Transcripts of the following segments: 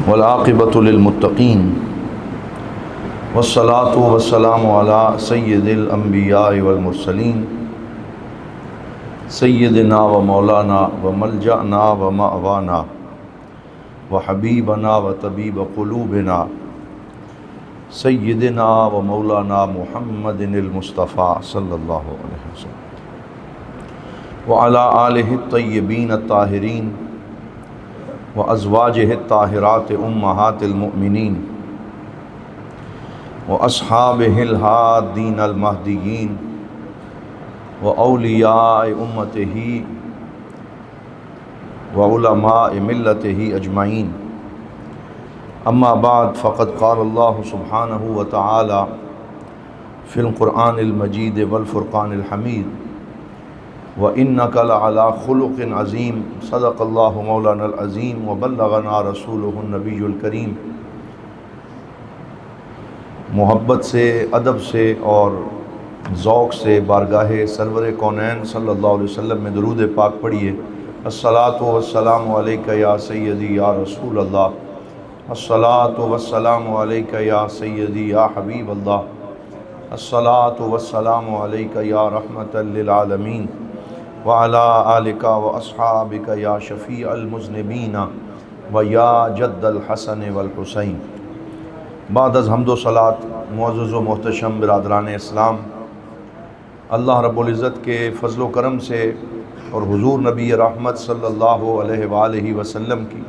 والعاقبۃ للمتقین والصلاۃ والسلام علی سید الانبیاء والمرسلین سیدنا و مولانا و ملجأنا و مأوانا و حبیبنا و طبیب قلوبنا سیدنا و مولانا محمد المصطفیٰ صلی اللہ علیہ وسلم وعلی آلہ الطیبین الطاہرین وازواجہ الطاہرات امہات المؤمنین واصحابہ الہادین المہدیین واولیاء امتہ وعلماء ملتہ اجمعین اما بعد فقد قال اللہ سبحانہ وتعالی فی القرآن المجید والفرقان الحمید وَإِنَّكَ لَعَلَىٰ خُلُقٍ عَظِيمٍ صدق اللہ مولانا العظیم وبلغنا رسولہ النبی الکریم۔ محبت سے، ادب سے اور ذوق سے بارگاہ سرور کونین صلی اللہ علیہ وسلم میں درود پاک پڑھیے۔ الصلاۃ والسلام علیک یا سیدی یا رسول اللہ، الصلاۃ والسلام علیک یا سیدی یا حبیب اللہ، الصلاۃ والسلام علیک یا رحمۃ للعالمین وعلى آلک واصحابک یا شفیع المذنبین و یا جد الحسن والحسین۔ بعد از حمد و صلات معزز و محتشم برادران اسلام، اللہ رب العزت کے فضل و کرم سے اور حضور نبی رحمت صلی اللہ علیہ وآلہ وسلم کی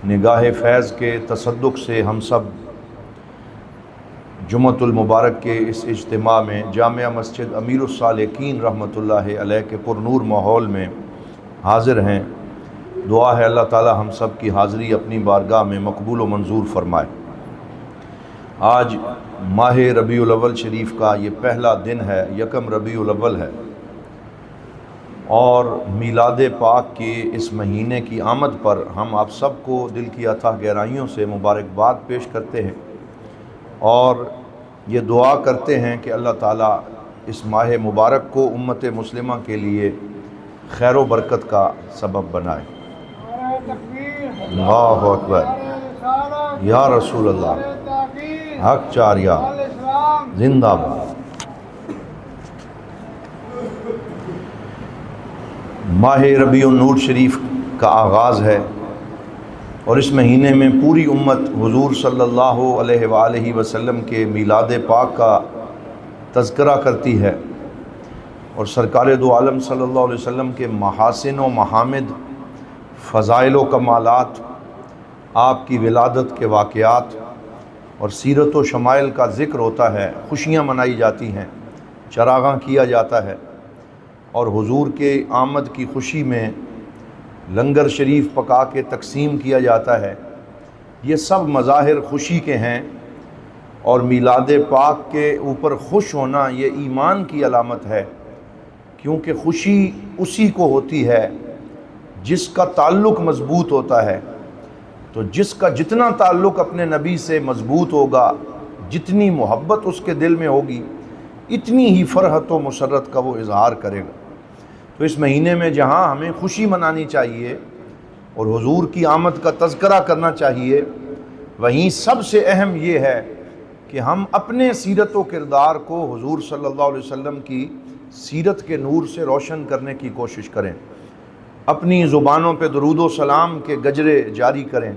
نگاہ فیض کے تصدق سے ہم سب جمعۃ المبارک کے اس اجتماع میں جامعہ مسجد امیر الصالحین رحمۃ اللہ علیہ کے پرنور ماحول میں حاضر ہیں۔ دعا ہے اللہ تعالی ہم سب کی حاضری اپنی بارگاہ میں مقبول و منظور فرمائے۔ آج ماہ ربیع الاول شریف کا یہ پہلا دن ہے، یکم ربیع الاول ہے، اور میلاد پاک کے اس مہینے کی آمد پر ہم آپ سب کو دل کی اتھاہ گہرائیوں سے مبارکباد پیش کرتے ہیں اور یہ دعا کرتے ہیں کہ اللہ تعالیٰ اس ماہ مبارک کو امت مسلمہ کے لیے خیر و برکت کا سبب بنائے۔ اللہ اکبر، یا رسول اللہ، حق چاریہ زندہ باد۔ ماہ ربیع النور شریف کا آغاز ہے اور اس مہینے میں پوری امت حضور صلی اللہ علیہ وآلہ وسلم کے میلاد پاک کا تذکرہ کرتی ہے اور سرکار دو عالم صلی اللہ علیہ وسلم کے محاسن و محامد، فضائل و کمالات، آپ کی ولادت کے واقعات اور سیرت و شمائل کا ذکر ہوتا ہے، خوشیاں منائی جاتی ہیں، چراغاں کیا جاتا ہے اور حضور کے آمد کی خوشی میں لنگر شریف پکا کے تقسیم کیا جاتا ہے۔ یہ سب مظاہر خوشی کے ہیں اور میلاد پاک کے اوپر خوش ہونا یہ ایمان کی علامت ہے، کیونکہ خوشی اسی کو ہوتی ہے جس کا تعلق مضبوط ہوتا ہے۔ تو جس کا جتنا تعلق اپنے نبی سے مضبوط ہوگا، جتنی محبت اس کے دل میں ہوگی، اتنی ہی فرحت و مسرت کا وہ اظہار کرے گا۔ تو اس مہینے میں جہاں ہمیں خوشی منانی چاہیے اور حضور کی آمد کا تذکرہ کرنا چاہیے، وہیں سب سے اہم یہ ہے کہ ہم اپنے سیرت و کردار کو حضور صلی اللہ علیہ وسلم کی سیرت کے نور سے روشن کرنے کی کوشش کریں، اپنی زبانوں پہ درود و سلام کے گجرے جاری کریں،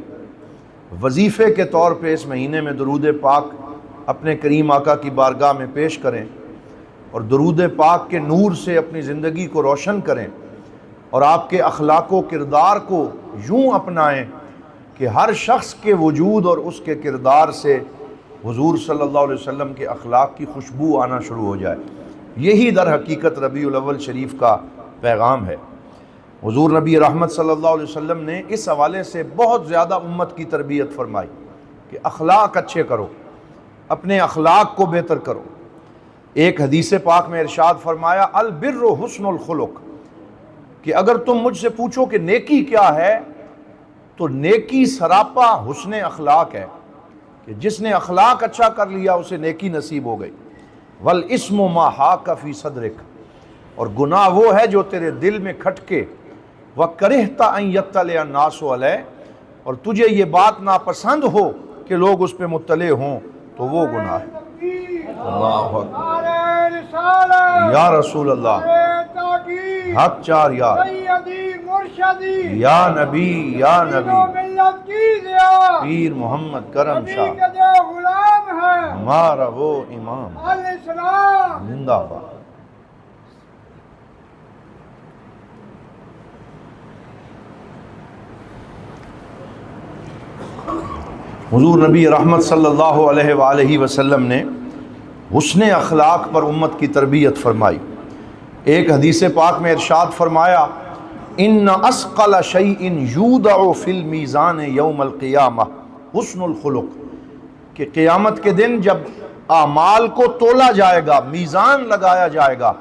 وظیفے کے طور پہ اس مہینے میں درود پاک اپنے کریم آقا کی بارگاہ میں پیش کریں اور درود پاک کے نور سے اپنی زندگی کو روشن کریں اور آپ کے اخلاق و کردار کو یوں اپنائیں کہ ہر شخص کے وجود اور اس کے کردار سے حضور صلی اللہ علیہ وسلم کے اخلاق کی خوشبو آنا شروع ہو جائے۔ یہی در حقیقت ربیع الاول شریف کا پیغام ہے۔ حضور نبی رحمت صلی اللہ علیہ وسلم نے اس حوالے سے بہت زیادہ امت کی تربیت فرمائی کہ اخلاق اچھے کرو، اپنے اخلاق کو بہتر کرو۔ ایک حدیث پاک میں ارشاد فرمایا، البر حسن الخلق، کہ اگر تم مجھ سے پوچھو کہ نیکی کیا ہے تو نیکی سراپا حسن اخلاق ہے، کہ جس نے اخلاق اچھا کر لیا اسے نیکی نصیب ہو گئی۔ والاسم ما حاک فی صدرک، اور گناہ وہ ہے جو تیرے دل میں کھٹکے، وَكَرِهْتَ أَن يَطَّلِعَ النَّاسُ عَلَيْهِ، اور تجھے یہ بات ناپسند ہو کہ لوگ اس پہ مطلع ہوں تو وہ گناہ ہے۔ اللہ اکبر، یا رسول اللہ، حق چار یار، یا نبی یا نبی، پیر محمد کرم شاہ ہمارا وہ امام زندہ باد۔ حضور نبی رحمت صلی اللہ علیہ وآلہ وسلم نے حسن اخلاق پر امت کی تربیت فرمائی۔ ایک حدیث پاک میں ارشاد فرمایا، ان اثقل شیء یوضع فی المیزان یوم القیامہ حسن الخلق، کہ قیامت کے دن جب اعمال کو تولا جائے گا، میزان لگایا جائے گا،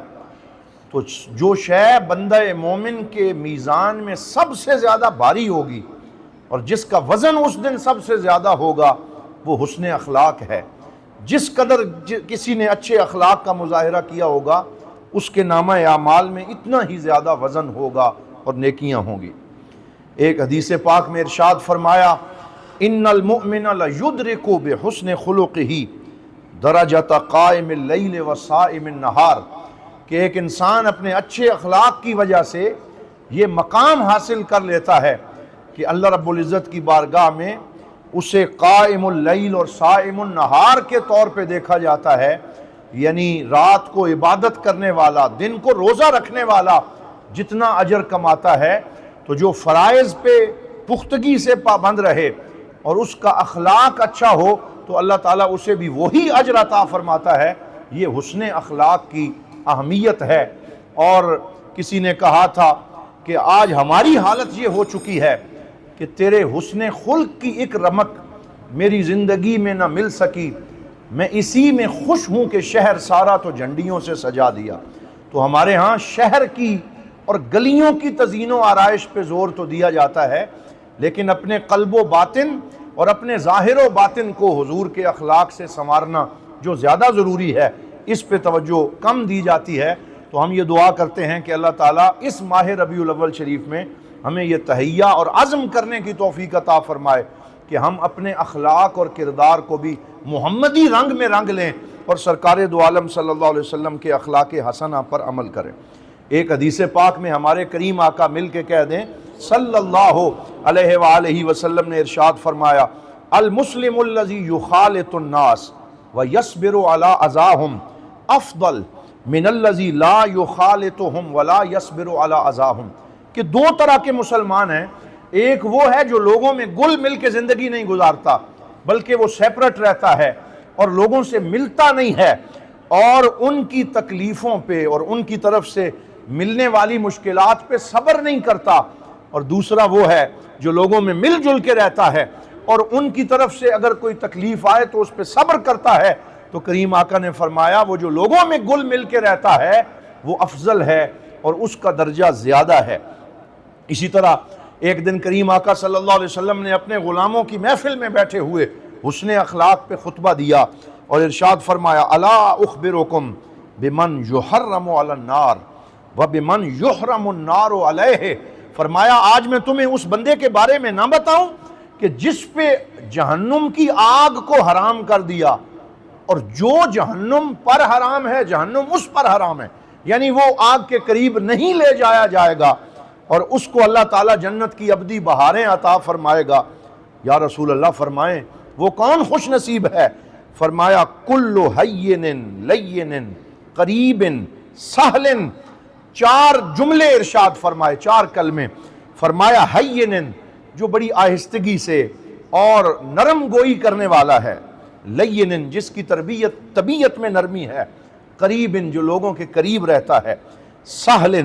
تو جو شے بندہ مومن کے میزان میں سب سے زیادہ بھاری ہوگی اور جس کا وزن اس دن سب سے زیادہ ہوگا وہ حسن اخلاق ہے۔ جس قدر کسی نے اچھے اخلاق کا مظاہرہ کیا ہوگا اس کے نامہ اعمال میں اتنا ہی زیادہ وزن ہوگا اور نیکیاں ہوں گی۔ ایک حدیث پاک میں ارشاد فرمایا، ان المؤمن لیدرک بحسن خلقہ درجۃ قائم اللیل وصائم النہار، کہ ایک انسان اپنے اچھے اخلاق کی وجہ سے یہ مقام حاصل کر لیتا ہے کہ اللہ رب العزت کی بارگاہ میں اسے قائم اللیل اور صائم النہار کے طور پہ دیکھا جاتا ہے، یعنی رات کو عبادت کرنے والا، دن کو روزہ رکھنے والا جتنا اجر کماتا ہے، تو جو فرائض پہ پختگی سے پابند رہے اور اس کا اخلاق اچھا ہو تو اللہ تعالیٰ اسے بھی وہی اجر عطا فرماتا ہے۔ یہ حسن اخلاق کی اہمیت ہے۔ اور کسی نے کہا تھا کہ آج ہماری حالت یہ ہو چکی ہے کہ تیرے حسن خلق کی ایک رمق میری زندگی میں نہ مل سکی، میں اسی میں خوش ہوں کہ شہر سارا تو جھنڈیوں سے سجا دیا۔ تو ہمارے ہاں شہر کی اور گلیوں کی تزئین و آرائش پہ زور تو دیا جاتا ہے، لیکن اپنے قلب و باطن اور اپنے ظاہر و باطن کو حضور کے اخلاق سے سنوارنا جو زیادہ ضروری ہے، اس پہ توجہ کم دی جاتی ہے۔ تو ہم یہ دعا کرتے ہیں کہ اللہ تعالیٰ اس ماہ ربیع الاول شریف میں ہمیں یہ تہیہ اور عزم کرنے کی توفیق عطا فرمائے کہ ہم اپنے اخلاق اور کردار کو بھی محمدی رنگ میں رنگ لیں اور سرکار دو عالم صلی اللہ علیہ وسلم کے اخلاق حسنہ پر عمل کریں۔ ایک حدیث پاک میں ہمارے کریم آقا مل کے کہہ دیں صلی اللہ علیہ وآلہ وسلم نے ارشاد فرمایا، المسلم الذی یخالط الناس ویصبر علی اذاہم افضل من الذی لا یخالطہم ولا یصبر علی اذاہم، کہ دو طرح کے مسلمان ہیں۔ ایک وہ ہے جو لوگوں میں گل مل کے زندگی نہیں گزارتا، بلکہ وہ سیپریٹ رہتا ہے اور لوگوں سے ملتا نہیں ہے اور ان کی تکلیفوں پہ اور ان کی طرف سے ملنے والی مشکلات پہ صبر نہیں کرتا۔ اور دوسرا وہ ہے جو لوگوں میں مل جل کے رہتا ہے اور ان کی طرف سے اگر کوئی تکلیف آئے تو اس پہ صبر کرتا ہے۔ تو کریم آقا نے فرمایا وہ جو لوگوں میں گل مل کے رہتا ہے وہ افضل ہے اور اس کا درجہ زیادہ ہے۔ اسی طرح ایک دن کریم آقا صلی اللہ علیہ وسلم نے اپنے غلاموں کی محفل میں بیٹھے ہوئے حسن اخلاق پہ خطبہ دیا اور ارشاد فرمایا، الا اخبرکم بمن یحرم علی النار وبمن یحرم النار علیہ، فرمایا آج میں تمہیں اس بندے کے بارے میں نہ بتاؤں کہ جس پہ جہنم کی آگ کو حرام کر دیا اور جو جہنم پر حرام ہے جہنم اس پر حرام ہے، یعنی وہ آگ کے قریب نہیں لے جایا جائے گا اور اس کو اللہ تعالیٰ جنت کی ابدی بہاریں عطا فرمائے گا۔ یا رسول اللہ فرمائیں وہ کون خوش نصیب ہے؟ فرمایا کل ہین لین قریب سہل، چار جملے ارشاد فرمائے، چار کلمے فرمایا، ہین جو بڑی آہستگی سے اور نرم گوئی کرنے والا ہے، لین جس کی طبیعت میں نرمی ہے، قریب جو لوگوں کے قریب رہتا ہے، سہل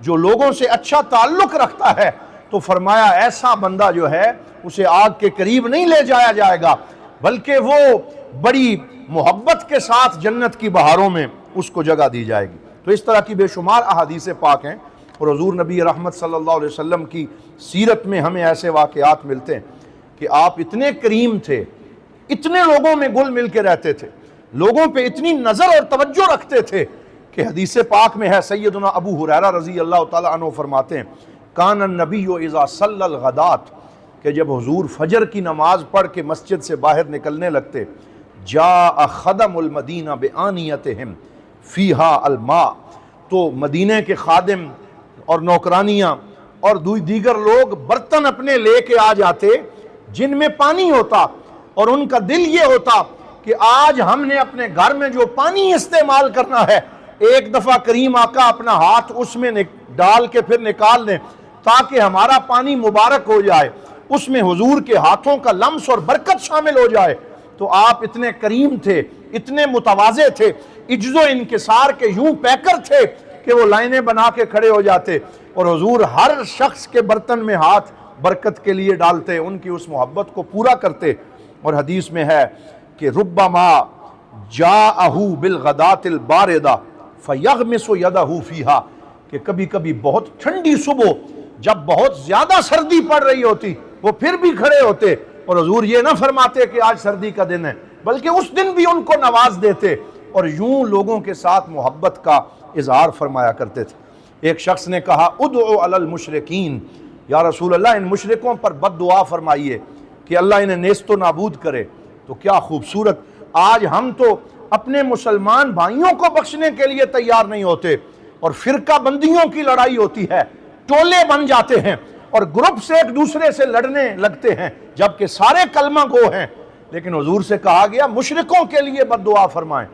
جو لوگوں سے اچھا تعلق رکھتا ہے۔ تو فرمایا ایسا بندہ جو ہے اسے آگ کے قریب نہیں لے جایا جائے گا بلکہ وہ بڑی محبت کے ساتھ جنت کی بہاروں میں اس کو جگہ دی جائے گی۔ تو اس طرح کی بے شمار احادیث پاک ہیں اور حضور نبی رحمت صلی اللہ علیہ وسلم کی سیرت میں ہمیں ایسے واقعات ملتے ہیں کہ آپ اتنے کریم تھے، اتنے لوگوں میں گل مل کے رہتے تھے، لوگوں پہ اتنی نظر اور توجہ رکھتے تھے کہ حدیث پاک میں ہے، سیدنا ابو ہریرہ رضی اللہ تعالیٰ عنہ فرماتے ہیں، کان النبی اذا صلی الغدات، کہ جب حضور فجر کی نماز پڑھ کے مسجد سے باہر نکلنے لگتے، جاء خدم المدینہ بآنیتہم فیہا الماء، تو مدینے کے خادم اور نوکرانیاں اور دیگر لوگ برتن اپنے لے کے آ جاتے جن میں پانی ہوتا، اور ان کا دل یہ ہوتا کہ آج ہم نے اپنے گھر میں جو پانی استعمال کرنا ہے، ایک دفعہ کریم آقا اپنا ہاتھ اس میں ڈال کے پھر نکال دیں تاکہ ہمارا پانی مبارک ہو جائے، اس میں حضور کے ہاتھوں کا لمس اور برکت شامل ہو جائے۔ تو آپ اتنے کریم تھے، اتنے متواضع تھے، عجز و انکسار کے یوں پیکر تھے کہ وہ لائنیں بنا کے کھڑے ہو جاتے اور حضور ہر شخص کے برتن میں ہاتھ برکت کے لیے ڈالتے، ان کی اس محبت کو پورا کرتے۔ اور حدیث میں ہے کہ ربما جاءہ بالغداۃ الباردہ فیغمس یدہ فیہا، کہ کبھی کبھی بہت ٹھنڈی صبح جب بہت زیادہ سردی پڑ رہی ہوتی وہ پھر بھی کھڑے ہوتے، اور حضور یہ نہ فرماتے کہ آج سردی کا دن ہے، بلکہ اس دن بھی ان کو نواز دیتے اور یوں لوگوں کے ساتھ محبت کا اظہار فرمایا کرتے تھے۔ ایک شخص نے کہا ادعو علی المشرکین، یا رسول اللہ ان مشرکوں پر بد دعا فرمائیے کہ اللہ انہیں نیست و نابود کرے۔ تو کیا خوبصورت، آج ہم تو اپنے مسلمان بھائیوں کو بخشنے کے لیے تیار نہیں ہوتے، اور فرقہ بندیوں کی لڑائی ہوتی ہے، ٹولے بن جاتے ہیں اور گروپ سے ایک دوسرے سے لڑنے لگتے ہیں جبکہ سارے کلمہ گو ہیں۔ لیکن حضور سے کہا گیا مشرکوں کے لیے بد دعا فرمائیں،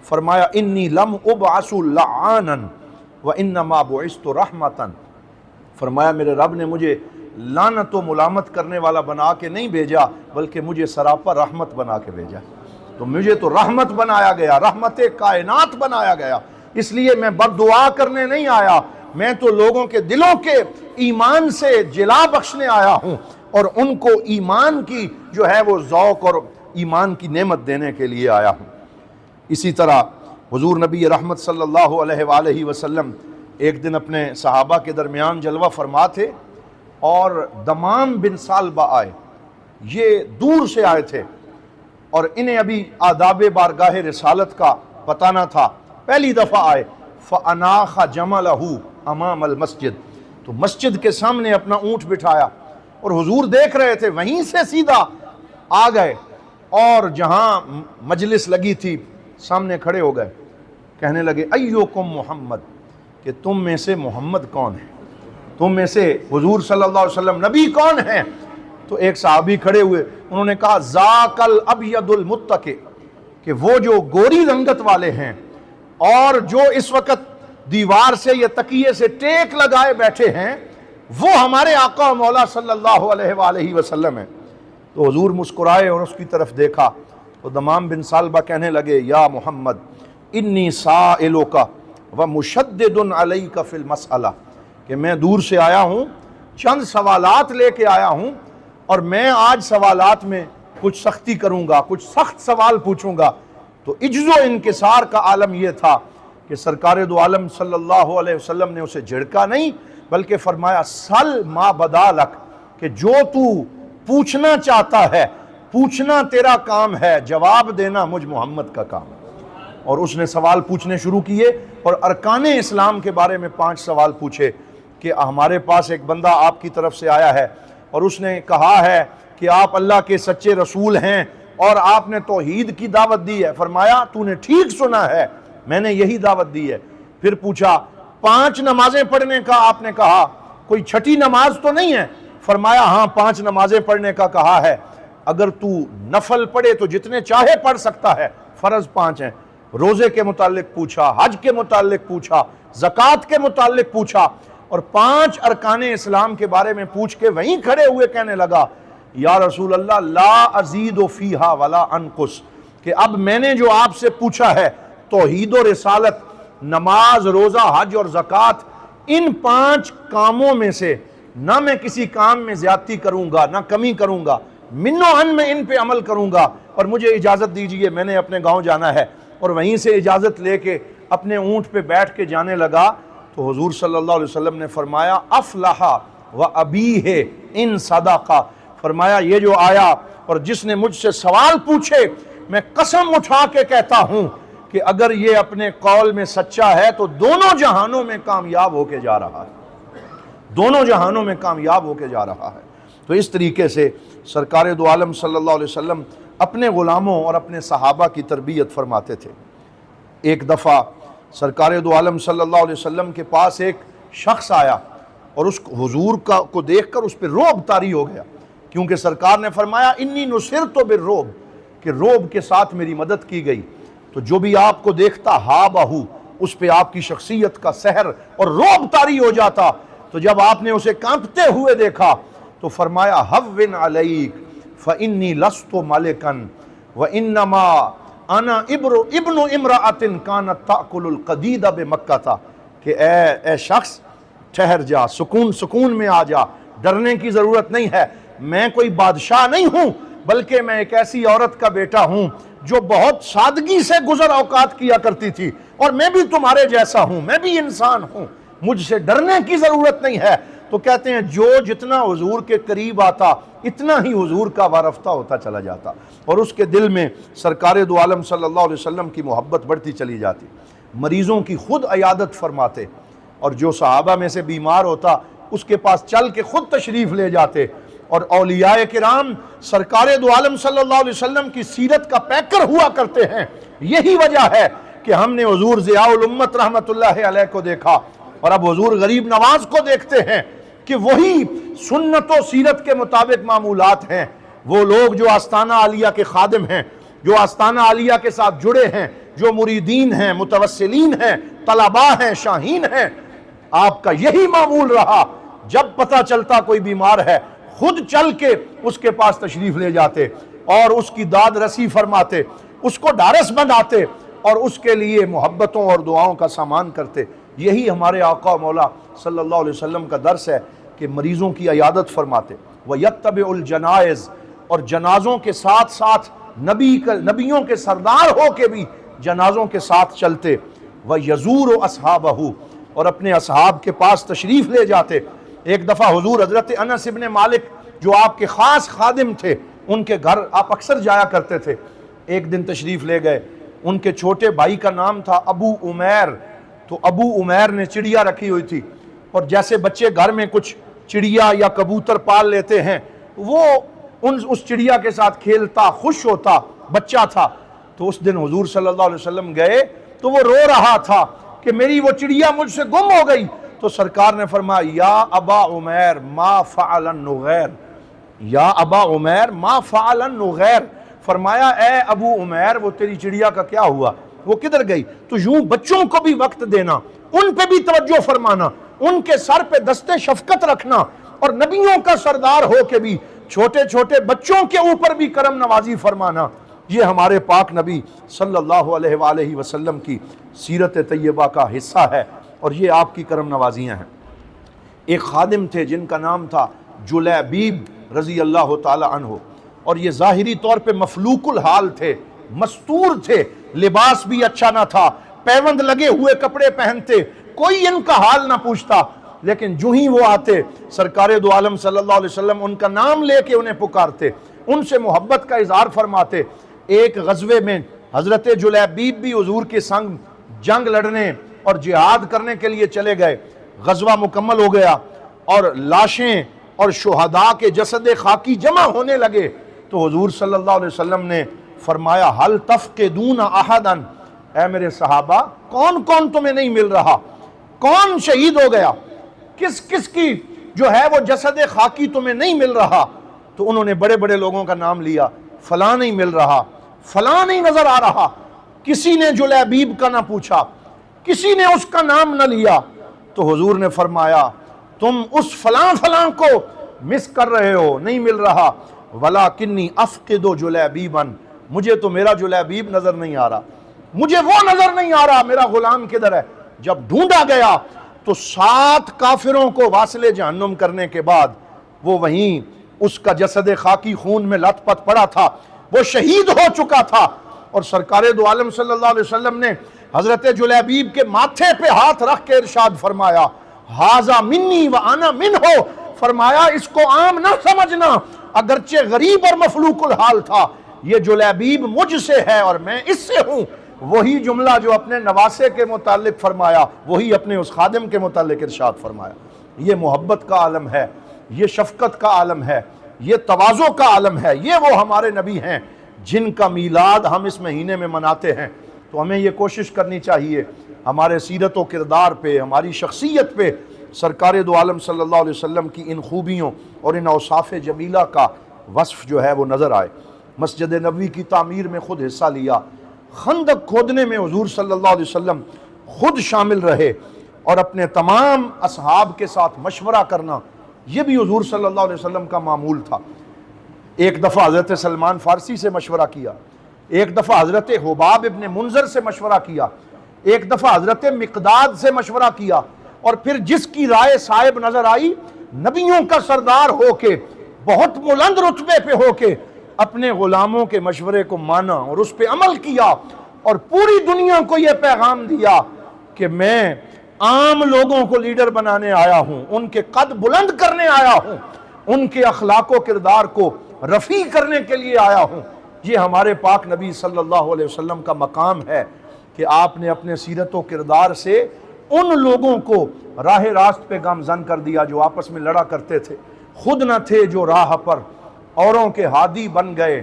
فرمایا انی لم ابعث لعانا وانما بعثت رحمتا، فرمایا میرے رب نے مجھے لعنت و ملامت کرنے والا بنا کے نہیں بھیجا بلکہ مجھے سراپا رحمت بنا کے بھیجا۔ تو مجھے تو رحمت بنایا گیا، رحمت کائنات بنایا گیا، اس لیے میں بد دعا کرنے نہیں آیا، میں تو لوگوں کے دلوں کے ایمان سے جلا بخشنے آیا ہوں اور ان کو ایمان کی جو ہے وہ ذوق اور ایمان کی نعمت دینے کے لیے آیا ہوں۔ اسی طرح حضور نبی رحمت صلی اللہ علیہ وآلہ وسلم ایک دن اپنے صحابہ کے درمیان جلوہ فرما تھے اور دمام بن سالبہ آئے، یہ دور سے آئے تھے اور انہیں ابھی آداب بارگاہ رسالت کا پتہ نہ تھا، پہلی دفعہ آئے۔ فَأَنَاخَ جَمَلَهُ أَمَامَ الْمَسْجِدِ، تو مسجد کے سامنے اپنا اونٹ بٹھایا اور حضور دیکھ رہے تھے، وہیں سے سیدھا آ گئے اور جہاں مجلس لگی تھی سامنے کھڑے ہو گئے، کہنے لگے ایوکم محمد، کہ تم میں سے محمد کون ہے، تم میں سے حضور صلی اللہ علیہ وسلم نبی کون ہیں؟ تو ایک صحابی کھڑے ہوئے، انہوں نے کہا ذاک الابید المتقی، کہ وہ جو گوری رنگت والے ہیں اور جو اس وقت دیوار سے یا تکیے سے ٹیک لگائے بیٹھے ہیں، وہ ہمارے آقا و مولا صلی اللہ علیہ وآلہ وسلم ہیں۔ تو حضور مسکرائے اور اس کی طرف دیکھا تو دمام بن سالبہ کہنے لگے یا محمد انی سائلک ومشدد علیک فی المسئلہ، کہ میں دور سے آیا ہوں، چند سوالات لے کے آیا ہوں اور میں آج سوالات میں کچھ سختی کروں گا، کچھ سخت سوال پوچھوں گا۔ تو عجز و انکسار کا عالم یہ تھا کہ سرکار دو عالم صلی اللہ علیہ وسلم نے اسے جھڑکا نہیں بلکہ فرمایا سل ما بدا لک، کہ جو تو پوچھنا چاہتا ہے، پوچھنا تیرا کام ہے، جواب دینا مجھ محمد کا کام ہے۔ اور اس نے سوال پوچھنے شروع کیے اور ارکان اسلام کے بارے میں 5 سوال پوچھے کہ ہمارے پاس ایک بندہ آپ کی طرف سے آیا ہے اور اس نے کہا ہے کہ آپ اللہ کے سچے رسول ہیں اور آپ نے توحید کی دعوت دی ہے۔ فرمایا تو نے ٹھیک سنا ہے، میں نے یہی دعوت دی ہے۔ پھر پوچھا 5 نمازیں پڑھنے کا آپ نے کہا، کوئی چھٹی نماز تو نہیں ہے؟ فرمایا ہاں 5 نمازیں پڑھنے کا کہا ہے، اگر تو نفل پڑھے تو جتنے چاہے پڑھ سکتا ہے، فرض 5 ہیں۔ روزے کے متعلق پوچھا، حج کے متعلق پوچھا، زکوٰۃ کے متعلق پوچھا اور 5 ارکان اسلام کے بارے میں پوچھ کے وہیں کھڑے ہوئے کہنے لگا یا رسول اللہ لا ازید فیہا ولا انقص، کہ اب میں نے جو آپ سے پوچھا ہے توحید و رسالت، نماز، روزہ، حج اور زکوٰۃ، ان 5 کاموں میں سے نہ میں کسی کام میں زیادتی کروں گا نہ کمی کروں گا، منو ان میں ان پہ عمل کروں گا، اور مجھے اجازت دیجئے میں نے اپنے گاؤں جانا ہے۔ اور وہیں سے اجازت لے کے اپنے اونٹ پہ بیٹھ کے جانے لگا تو حضور صلی اللہ علیہ وسلم نے فرمایا افلح و ابیہ ان صدقہ، فرمایا یہ جو آیا اور جس نے مجھ سے سوال پوچھے، میں قسم اٹھا کے کہتا ہوں کہ اگر یہ اپنے قول میں سچا ہے تو دونوں جہانوں میں کامیاب ہو کے جا رہا ہے، دونوں جہانوں میں کامیاب ہو کے جا رہا ہے۔ تو اس طریقے سے سرکار دو عالم صلی اللہ علیہ وسلم اپنے غلاموں اور اپنے صحابہ کی تربیت فرماتے تھے۔ ایک دفعہ سرکار دو عالم صلی اللہ علیہ وسلم کے پاس ایک شخص آیا اور اس حضور کو دیکھ کر اس پہ رعب طاری ہو گیا، کیونکہ سرکار نے فرمایا انی نصرت بالرعب، کہ رعب کے ساتھ میری مدد کی گئی۔ تو جو بھی آپ کو دیکھتا ہا بہو، اس پہ آپ کی شخصیت کا سحر اور رعب طاری ہو جاتا۔ تو جب آپ نے اسے کانپتے ہوئے دیکھا تو فرمایا ہون علیک فانی لست ملکا وانما انا ابن امرأۃ کانت تأکل القدید بمکہ، کہ اے شخص ٹھہر جا، سکون میں آ جا، ڈرنے کی ضرورت نہیں ہے، میں کوئی بادشاہ نہیں ہوں، بلکہ میں ایک ایسی عورت کا بیٹا ہوں جو بہت سادگی سے گزر اوقات کیا کرتی تھی، اور میں بھی تمہارے جیسا ہوں، میں بھی انسان ہوں، مجھ سے ڈرنے کی ضرورت نہیں ہے۔ تو کہتے ہیں جو جتنا حضور کے قریب آتا اتنا ہی حضور کا وارفتہ ہوتا چلا جاتا، اور اس کے دل میں سرکار دو عالم صلی اللہ علیہ وسلم کی محبت بڑھتی چلی جاتی۔ مریضوں کی خود عیادت فرماتے، اور جو صحابہ میں سے بیمار ہوتا اس کے پاس چل کے خود تشریف لے جاتے، اور اولیاء کرام سرکار دو عالم صلی اللہ علیہ وسلم کی سیرت کا پیکر ہوا کرتے ہیں۔ یہی وجہ ہے کہ ہم نے حضور ضیاء الامت رحمت اللہ علیہ کو دیکھا، اور اب حضور غریب نواز کو دیکھتے ہیں کہ وہی سنت و سیرت کے مطابق معمولات ہیں۔ وہ لوگ جو آستانہ عالیہ کے خادم ہیں، جو آستانہ عالیہ کے ساتھ جڑے ہیں، جو مریدین ہیں، متوسلین ہیں، طلباء ہیں، شاہین ہیں، آپ کا یہی معمول رہا۔ جب پتہ چلتا کوئی بیمار ہے خود چل کے اس کے پاس تشریف لے جاتے اور اس کی داد رسی فرماتے، اس کو ڈھارس بندھاتے اور اس کے لیے محبتوں اور دعاؤں کا سامان کرتے۔ یہی ہمارے آقا مولا صلی اللہ علیہ وسلم کا درس ہے کہ مریضوں کی عیادت فرماتے، وَيَتَّبِعُ الْجَنَائِزِ، اور جنازوں کے ساتھ ساتھ نبیوں کے سردار ہو کے بھی جنازوں کے ساتھ چلتے، وَيَزُورُ أَصْحَابَهُ، اور اپنے اصحاب کے پاس تشریف لے جاتے۔ ایک دفعہ حضور حضرت انس ابن مالک جو آپ کے خاص خادم تھے، ان کے گھر آپ اکثر جایا کرتے تھے، ایک دن تشریف لے گئے۔ ان کے چھوٹے بھائی کا نام تھا ابو عمیر، تو ابو عمیر نے چڑیا رکھی ہوئی تھی، اور جیسے بچے گھر میں کچھ چڑیا یا کبوتر پال لیتے ہیں، وہ اس چڑیا کے ساتھ کھیلتا، خوش ہوتا، بچہ تھا۔ تو اس دن حضور صلی اللہ علیہ وسلم گئے تو وہ رو رہا تھا کہ میری وہ چڑیا مجھ سے گم ہو گئی۔ تو سرکار نے فرمایا یا ابا عمیر ما فعل النغیر، یا ابا عمیر ما فعل النغیر، فرمایا اے ابو عمیر وہ تیری چڑیا کا کیا ہوا، وہ کدھر گئی؟ تو یوں بچوں کو بھی وقت دینا، ان پہ بھی توجہ فرمانا، ان کے سر پہ دستے شفقت رکھنا، اور نبیوں کا سردار ہو کے بھی چھوٹے چھوٹے بچوں کے اوپر بھی کرم نوازی فرمانا، یہ ہمارے پاک نبی صلی اللہ علیہ وآلہ وسلم کی سیرت طیبہ کا حصہ ہے، اور یہ آپ کی کرم نوازیاں ہیں۔ ایک خادم تھے جن کا نام تھا جلیبیب رضی اللہ تعالی عنہ، اور یہ ظاہری طور پہ مفلوق الحال تھے، مستور تھے، لباس بھی اچھا نہ تھا، پیوند لگے ہوئے کپڑے پہنتے، کوئی ان کا حال نہ پوچھتا، لیکن جو ہی وہ آتے سرکار دو عالم صلی اللہ علیہ وسلم ان کا نام لے کے انہیں پکارتے، ان سے محبت کا اظہار فرماتے۔ ایک غزوے میں حضرت جلیبیب بھی حضور کے سنگ جنگ لڑنے اور جہاد کرنے کے لیے چلے گئے۔ غزوہ مکمل ہو گیا اور لاشیں اور شہداء کے جسد خاکی جمع ہونے لگے، تو حضور صلی اللہ علیہ وسلم نے فرمایا حل تفقدون احدا، اے میرے صحابہ کون کون تمہیں نہیں مل رہا، کون شہید ہو گیا، کس کس کی جو ہے وہ جسد خاکی تمہیں نہیں مل رہا؟ تو انہوں نے بڑے بڑے لوگوں کا نام لیا، فلاں نہیں مل رہا، فلاں نہیں نظر آ رہا۔ کسی نے جلیبیب کا نہ پوچھا، کسی نے اس کا نام نہ لیا۔ تو حضور نے فرمایا تم اس فلاں فلاں کو مس کر رہے ہو، نہیں مل رہا، وَلَكِنِّي أَفْقِدُ جُلَيْبِيبًا، مجھے تو میرا جلیبیب نظر نہیں آ رہا، مجھے وہ نظر نہیں آ رہا، میرا غلام کدھر ہے؟ جب ڈھونڈا گیا تو 7 کافروں کو واصل جہنم کرنے کے بعد وہ وہیں اس کا جسد خاکی خون میں لت پت پڑا تھا، وہ شہید ہو چکا تھا۔ اور سرکار دو عالم صلی اللہ علیہ وسلم نے حضرت جلیبیب کے ماتھے پہ ہاتھ رکھ کے ارشاد فرمایا ھذا منی وانا منہ، فرمایا اس کو عام نہ سمجھنا، اگرچہ غریب اور مفلوق الحال تھا، یہ جلیبیب مجھ سے ہے اور میں اس سے ہوں۔ وہی جملہ جو اپنے نواسے کے متعلق فرمایا وہی اپنے اس خادم کے متعلق ارشاد فرمایا۔ یہ محبت کا عالم ہے، یہ شفقت کا عالم ہے، یہ تواضع کا عالم ہے، یہ وہ ہمارے نبی ہیں جن کا میلاد ہم اس مہینے میں مناتے ہیں۔ تو ہمیں یہ کوشش کرنی چاہیے ہمارے سیرت و کردار پہ، ہماری شخصیت پہ سرکار دو عالم صلی اللہ علیہ وسلم کی ان خوبیوں اور ان اوصاف جمیلہ کا وصف جو ہے وہ نظر آئے۔ مسجد نبوی کی تعمیر میں خود حصہ لیا، خندق کھودنے میں حضور صلی اللہ علیہ وسلم خود شامل رہے، اور اپنے تمام اصحاب کے ساتھ مشورہ کرنا یہ بھی حضور صلی اللہ علیہ وسلم کا معمول تھا۔ ایک دفعہ حضرت سلمان فارسی سے مشورہ کیا، ایک دفعہ حضرت حباب ابن منذر سے مشورہ کیا، ایک دفعہ حضرت مقداد سے مشورہ کیا، اور پھر جس کی رائے صائب نظر آئی، نبیوں کا سردار ہو کے، بہت بلند رتبے پہ ہو کے، اپنے غلاموں کے مشورے کو مانا اور اس پہ عمل کیا، اور پوری دنیا کو یہ پیغام دیا کہ میں عام لوگوں کو لیڈر بنانے آیا ہوں، ان کے قد بلند کرنے آیا ہوں، ان کے اخلاق و کردار کو رفیع کرنے کے لیے آیا ہوں۔ یہ ہمارے پاک نبی صلی اللہ علیہ وسلم کا مقام ہے کہ آپ نے اپنے سیرت و کردار سے ان لوگوں کو راہ راست پہ گامزن کر دیا جو آپس میں لڑا کرتے تھے، خود نہ تھے جو راہ پر اوروں کے ہادی بن گئے،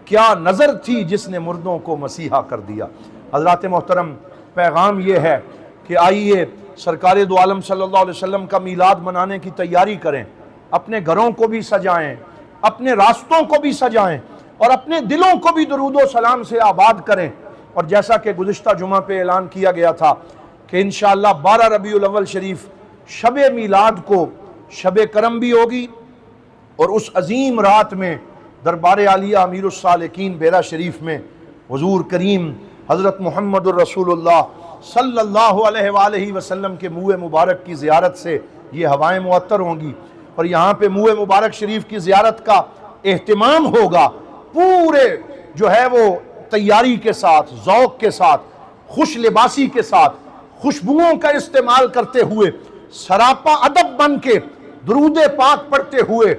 کیا نظر تھی جس نے مردوں کو مسیحا کر دیا۔ حضرات محترم، پیغام یہ ہے کہ آئیے سرکار دو عالم صلی اللہ علیہ وسلم کا میلاد منانے کی تیاری کریں، اپنے گھروں کو بھی سجائیں، اپنے راستوں کو بھی سجائیں، اور اپنے دلوں کو بھی درود و سلام سے آباد کریں۔ اور جیسا کہ گزشتہ جمعہ پہ اعلان کیا گیا تھا کہ انشاءاللہ 12 ربیع الاول شریف شب میلاد کو شب کرم بھی ہوگی، اور اس عظیم رات میں دربار عالیہ امیر السالکین بیرہ شریف میں حضور کریم حضرت محمد الرسول اللہ صلی اللہ علیہ وآلہ وسلم کے منہ مبارک کی زیارت سے یہ ہوائیں معطر ہوں گی، اور یہاں پہ منہ مبارک شریف کی زیارت کا اہتمام ہوگا پورے جو ہے وہ تیاری کے ساتھ، ذوق کے ساتھ، خوش لباسی کے ساتھ، خوشبوؤں کا استعمال کرتے ہوئے، سراپا ادب بن کے درود پاک پڑھتے ہوئے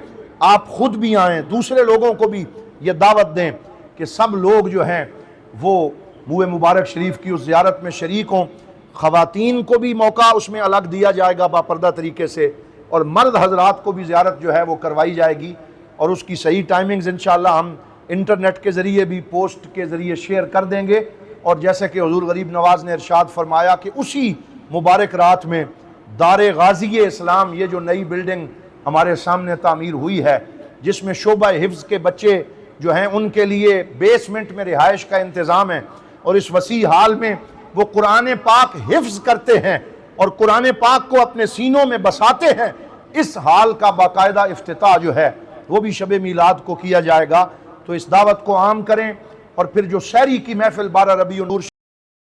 آپ خود بھی آئیں، دوسرے لوگوں کو بھی یہ دعوت دیں کہ سب لوگ جو ہیں وہ منہ مبارک شریف کی اس زیارت میں شریک ہوں۔ خواتین کو بھی موقع اس میں الگ دیا جائے گا باپردہ طریقے سے، اور مرد حضرات کو بھی زیارت جو ہے وہ کروائی جائے گی، اور اس کی صحیح ٹائمنگز انشاءاللہ ہم انٹرنیٹ کے ذریعے بھی پوسٹ کے ذریعے شیئر کر دیں گے۔ اور جیسے کہ حضور غریب نواز نے ارشاد فرمایا کہ اسی مبارک رات میں دار غازی اسلام، یہ جو نئی بلڈنگ ہمارے سامنے تعمیر ہوئی ہے، جس میں شعبہ حفظ کے بچے جو ہیں ان کے لیے بیسمنٹ میں رہائش کا انتظام ہے، اور اس وسیع حال میں وہ قرآن پاک حفظ کرتے ہیں اور قرآن پاک کو اپنے سینوں میں بساتے ہیں، اس حال کا باقاعدہ افتتاح جو ہے وہ بھی شب میلاد کو کیا جائے گا۔ تو اس دعوت کو عام کریں، اور پھر جو شہری کی محفل 12 ربیع النور